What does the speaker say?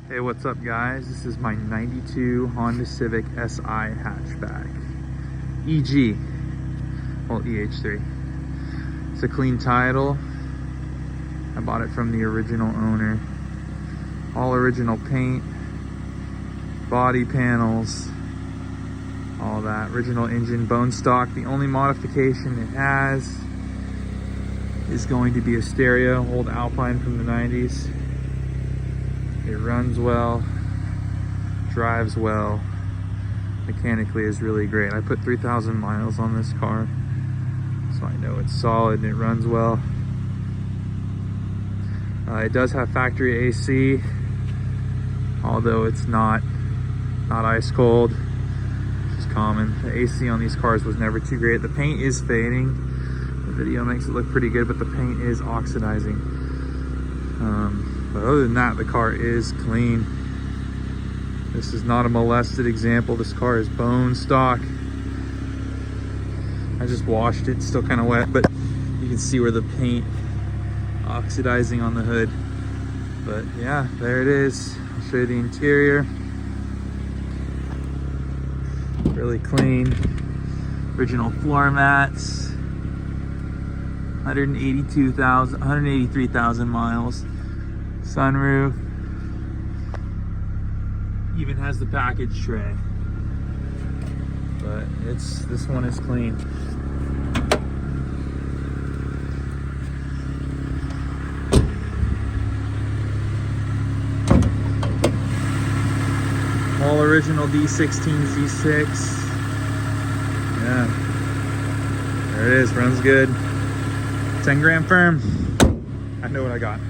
Hey, what's up guys? This is my 92 Honda Civic Si Hatchback. EG, well EH3. It's a clean title. I bought it from the original owner. All original paint, body panels, all that. Original engine, bone stock. The only modification it has is going to be a stereo, old Alpine from the 90s. It runs well, drives well, mechanically is really great. I put 3,000 miles on this car, so I know it's solid and it runs well. It does have factory AC, although it's not ice cold, which is common. The AC on these cars was never too great. The paint is fading. The video makes it look pretty good, but the paint is oxidizing. But other than that, the car is clean. This is not a molested example. This car is bone stock. I just washed it, still kind of wet, but you can see where the paint oxidizing on the hood. But yeah, there it is. I'll show you the interior. Really clean. Original floor mats. 183,000 miles. Sunroof. Even has the package tray. But this one is clean. All original D16 Z6. Yeah. There it is, runs good. 10 grand firm. I know what I got.